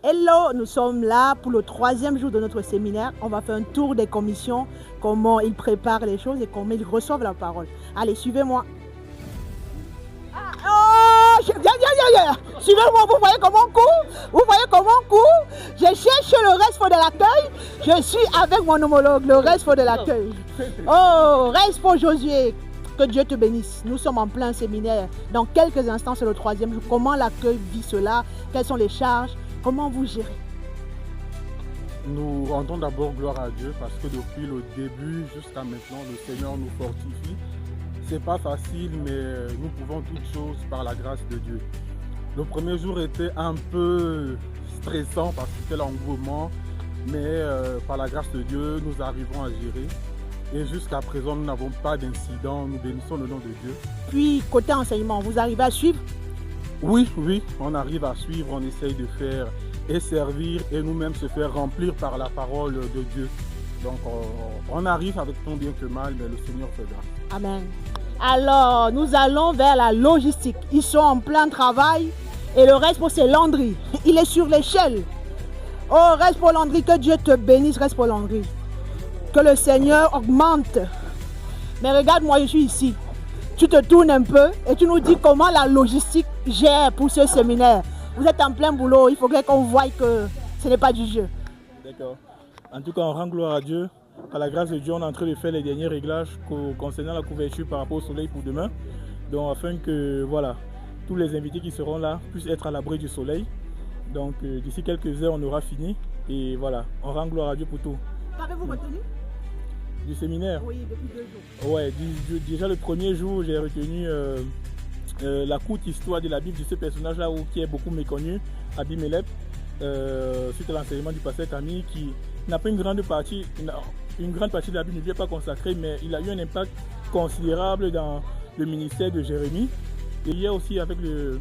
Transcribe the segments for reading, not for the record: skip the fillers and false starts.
Hello, nous sommes là pour le 3e jour de notre séminaire. On va faire un tour des commissions, comment ils préparent les choses et comment ils reçoivent la parole. Allez, suivez-moi. Viens. Suivez-moi, vous voyez comment on court? Vous voyez comment on court? Je cherche le reste de l'accueil. Je suis avec mon homologue, le reste de l'accueil. Oh, reste pour Josué. Que Dieu te bénisse. Nous sommes en plein séminaire. Dans quelques instants, c'est le 3e jour. Comment l'accueil vit cela? Quelles sont les charges? Comment vous gérez? Nous rendons d'abord gloire à Dieu parce que depuis le début jusqu'à maintenant, le Seigneur nous fortifie. C'est pas facile, mais nous pouvons toutes choses par la grâce de Dieu. Le premier jour était un peu stressant parce que c'était l'engouement, mais par la grâce de Dieu, nous arrivons à gérer. Et jusqu'à présent, nous n'avons pas d'incident. Nous bénissons le nom de Dieu. Puis, côté enseignement, vous arrivez à suivre? Oui, on arrive à suivre, on essaye de faire et servir et nous-mêmes se faire remplir par la parole de Dieu. Donc, on arrive avec tant bien que mal, mais le Seigneur fait grâce. Amen. Alors, nous allons vers la logistique. Ils sont en plein travail et le reste pour c'est Landry. Il est sur l'échelle. Oh, reste pour Landry, que Dieu te bénisse, reste pour Landry. Que le Seigneur augmente. Mais regarde-moi, je suis ici. Tu te tournes un peu et tu nous dis comment la logistique gère pour ce séminaire. Vous êtes en plein boulot, il faudrait qu'on voie que ce n'est pas du jeu. D'accord. En tout cas, on rend gloire à Dieu. Par la grâce de Dieu, on est en train de faire les derniers réglages concernant la couverture par rapport au soleil pour demain. Donc, afin que voilà, tous les invités qui seront là puissent être à l'abri du soleil. Donc, d'ici quelques heures, on aura fini. Et voilà, on rend gloire à Dieu pour tout. Qu'avez-vous retenu? Du séminaire? Oui, depuis 2 jours. Ouais, déjà le premier jour, j'ai retenu la courte histoire de la Bible de ce personnage-là qui est beaucoup méconnu, Abimelech, suite à l'enseignement du pasteur Camille, qui n'a pas une grande partie de la Bible ne lui est pas consacrée, mais il a eu un impact considérable dans le ministère de Jérémie. Et hier aussi avec le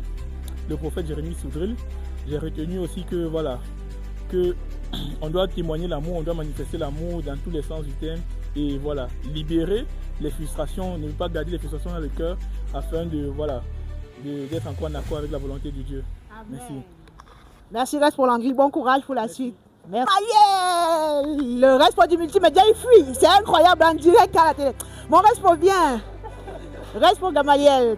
prophète Jérémie Soudril, j'ai retenu aussi que voilà, que on doit témoigner l'amour, on doit manifester l'amour dans tous les sens du terme et voilà, libérer les frustrations, ne pas garder les frustrations dans le cœur afin de voilà, d'être encore en accord avec la volonté de Dieu. Amen. Merci. Merci, reste pour l'Angleterre. Bon courage pour la suite. Merci. Le reste pour du multimédia, il fuit. C'est incroyable en direct à la télé. Mon reste pour bien. Reste pour Gamaliel.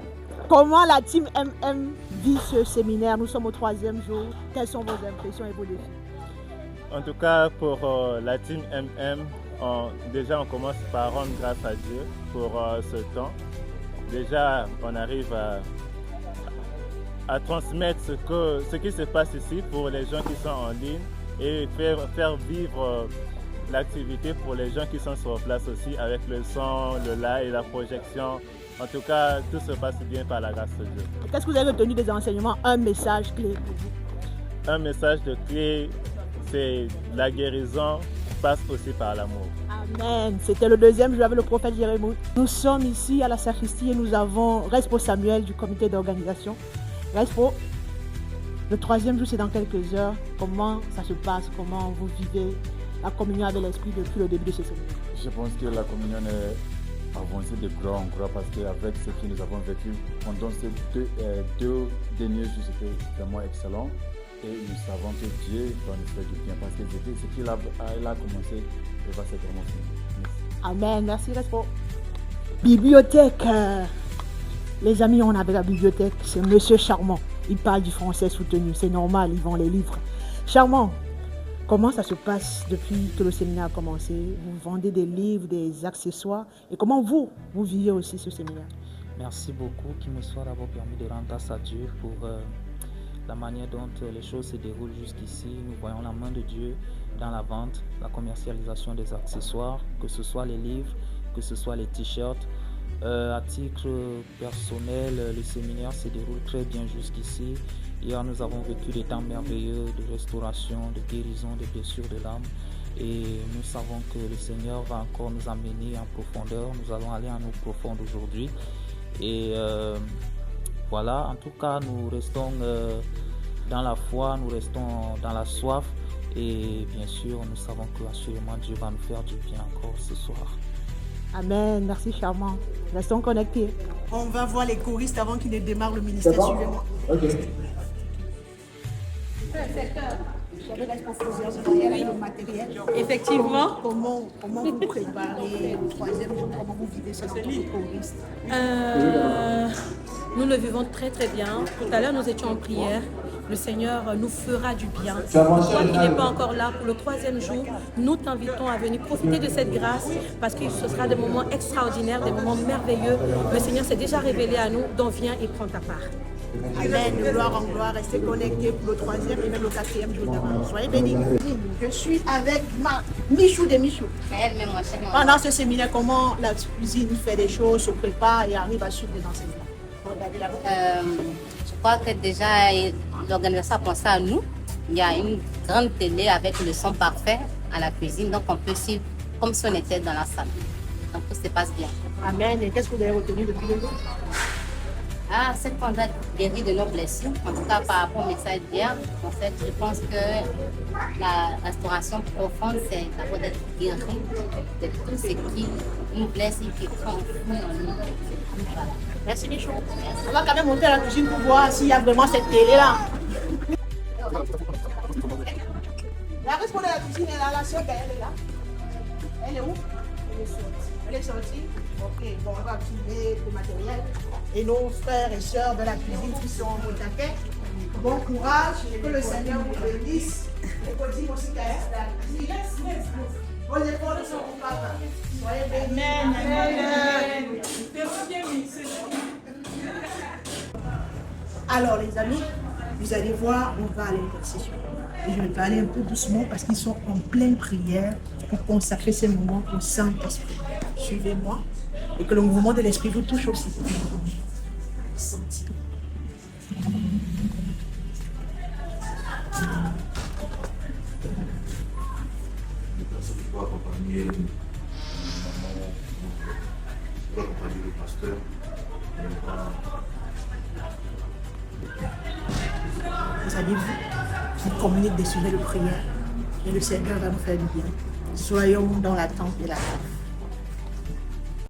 Comment la team MM vit ce séminaire? Nous sommes au 3e jour. Quelles sont vos impressions et vos défis? En tout cas, pour la team MM, déjà on commence par rendre grâce à Dieu pour ce temps. Déjà, on arrive à transmettre ce qui se passe ici pour les gens qui sont en ligne et faire vivre l'activité pour les gens qui sont sur place aussi avec le son, le live et la projection. En tout cas, tout se passe bien par la grâce de Dieu. Qu'est-ce que vous avez retenu des enseignements? Un message clé pour vous? Un message de clé, c'est la guérison passe aussi par l'amour. Amen. C'était le 2e jour avec le prophète Jérémie. Nous sommes ici à la sacristie et nous avons Respo Samuel du comité d'organisation. Respo, le 3e jour c'est dans quelques heures. Comment ça se passe? Comment vous vivez la communion avec l'Esprit depuis le début de ce séminaire? Je pense que la communion est avancée de gloire en gloire parce qu'avec ce que nous avons vécu pendant ces deux derniers jours, c'était vraiment excellent. Et nous savons que Dieu va nous faire du bien parce que ce qu'il a commencé, il va se vraiment finir. Amen. Merci, Respo. Bibliothèque. Les amis, on avait la bibliothèque. C'est Monsieur Charmant. Il parle du français soutenu. C'est normal, ils vont les livres. Charmant, comment ça se passe depuis que le séminaire a commencé? Vous vendez des livres, des accessoires. Et comment vous vivez aussi ce séminaire? Merci beaucoup qu'il me soit d'abord permis de rendre grâce à Dieu pour la manière dont les choses se déroulent jusqu'ici. Nous voyons la main de Dieu dans la vente, la commercialisation des accessoires, que ce soit les livres, que ce soit les t-shirts. À titre personnel, le séminaire se déroule très bien jusqu'ici. Hier, nous avons vécu des temps merveilleux de restauration, de guérison des blessures de l'âme. Et nous savons que le Seigneur va encore nous amener en profondeur. Nous allons aller en eau profonde aujourd'hui. Et voilà, en tout cas, nous restons dans la foi, nous restons dans la soif. Et bien sûr, nous savons que assurément Dieu va nous faire du bien encore ce soir. Amen. Merci, Charmant. Restons connectés. On va voir les choristes avant qu'ils ne démarrent le ministère. Suivez-moi. Ok. J'avais la proposition de matériel. Effectivement. Comment vous préparez le troisième jour? Comment vous vivez ça en tant que choriste? Nous le vivons très très bien. Tout à l'heure, nous étions en prière. Le Seigneur nous fera du bien. Toi qui n'es pas encore là pour le troisième jour, nous t'invitons à venir profiter de cette grâce parce que ce sera des moments extraordinaires, des moments merveilleux. Le Seigneur s'est déjà révélé à nous, donc viens et prends ta part. Amen, de gloire en gloire, restez connectés pour le troisième et même le quatrième jour d'avant. Soyez bénis. Je suis avec Michou de Michou. Elle-même, moi, chez moi. Pendant ce séminaire, comment la cuisine fait des choses, se prépare et arrive à suivre les enseignements? Je crois que déjà l'organisation a pensé à nous. Il y a une grande télé avec le son parfait à la cuisine, donc on peut suivre comme si on était dans la salle. Donc tout se passe bien. Amen. Et qu'est-ce que vous avez retenu depuis le jour? C'est qu'on a guéri de nos blessures. En tout cas, par rapport au message d'hier, en fait, je pense que la restauration profonde, c'est d'abord d'être guéri de tout ce qui nous blesse et qui prend fou en nous. Voilà. Merci Michou. On va quand même monter à la cuisine pour voir s'il y a vraiment cette télé-là. La responsable de la cuisine est là, la soeur elle est là. Elle est où? Elle est sortie. Elle est sortie. Ok, bon, on va activer le matériel. Et nos frères et sœurs de la cuisine qui sont au taquet, bon courage et que le Seigneur vous bénisse. Et qu'on dise aussi qu'à la cuisine, vos efforts ne seront pas vains. Soyez bénis. Amen. Alors les amis, vous allez voir, on va à l'intercession. Et je vais parler un peu doucement parce qu'ils sont en pleine prière pour consacrer ces moments au Saint-Esprit. Suivez-moi et que le mouvement de l'Esprit vous touche aussi. Sentez. Pour accompagner le pasteur. Vous allez vous communiquer des sujets de prière et le Seigneur va nous faire du bien. Soyons dans l'attente de la grâce.